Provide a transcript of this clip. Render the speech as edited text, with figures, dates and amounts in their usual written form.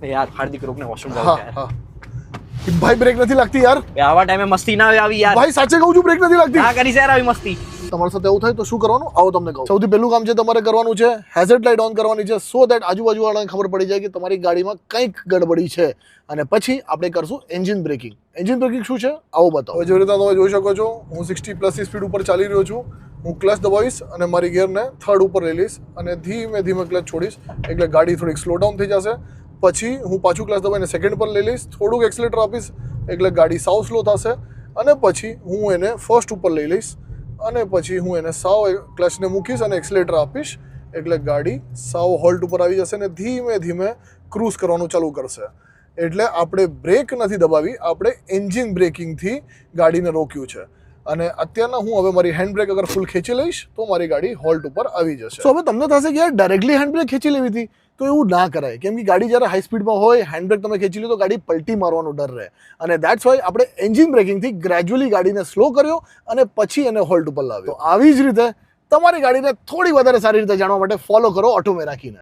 यार हार्दिक रोकने वॉशरूम હા जाओ यार હા ભાઈ બ્રેક નથી લાગતી યાર આવા ટાઈમે મસ્તી ના આવે આવી યાર ભાઈ સાચે કહું છું બ્રેક નથી લાગતી ના કરી યાર આવી મસ્તી તમારી સાથે એવું થાય તો શું કરવાનું આવો તમને કહું સૌથી પહેલું કામ છે તમારે કરવાનું છે હેઝર્ડ લાઇટ ઓન કરવાની છે સો દેટ આજુબાજુવાળાને ખબર પડી જાય કે તમારી ગાડીમાં કંઈક ગડબડી છે અને પછી આપણે કરશું એન્જિન બ્રેકિંગ શું છે આવો બતાવો જેવી રીતે તમે જોઈ શકો છો હું 60+ સ્પીડ ઉપર ચાલી રહ્યો છું હું ક્લચ દબાવીશ અને મારી ગિયરને થર્ડ ઉપર લઈ લઈશ અને ધીમે ધીમે ક્લચ છોડીશ એટલે ગાડી થોડીક સ્લો ડાઉન થઈ જશે પછી હું પાછું ક્લચ દબાવીને સેકન્ડ પર લઈ લઈશ થોડુંક એક્સલેટર આપીશ એટલે ગાડી સાવ સ્લો થશે અને પછી હું એને ફર્સ્ટ ઉપર લઈ લઈશ અને પછી હું એને સાવ ક્લચને મૂકીશ અને એક્સલેટર આપીશ એટલે ગાડી સાવ હોલ્ટ ઉપર આવી જશે અને ધીમે ધીમે ક્રૂઝ કરવાનું ચાલુ કરશે એટલે આપણે બ્રેક નથી દબાવી આપણે એન્જિન બ્રેકિંગથી ગાડીને રોક્યું છે અને અત્યારના હું હવે મારી હેન્ડ બ્રેક અગર ફૂલ ખેંચી લઈશ તો મારી ગાડી હોલ્ટ ઉપર આવી જશે સો હવે તમને થશે કે યાર ડાયરેક્ટલી હેન્ડ બ્રેક ખેંચી લેવી હતી તો એવું ના કરાય કેમ કે ગાડી જ્યારે હાઈ સ્પીડમાં હોય હેન્ડ બ્રેક તમે ખેંચી લો તો ગાડી પલટી મારવાનો ડર રહે અને દેટ્સ વાય આપણે એન્જિન બ્રેકિંગથી ગ્રેજ્યુઅલી ગાડીને સ્લો કર્યો અને પછી એને હોલ્ટ ઉપર લાવ્યો તો આવી જ રીતે તમારી ગાડીને થોડી વધારે સારી રીતે જાણવા માટે ફોલો કરો ઓટોમે રાખીને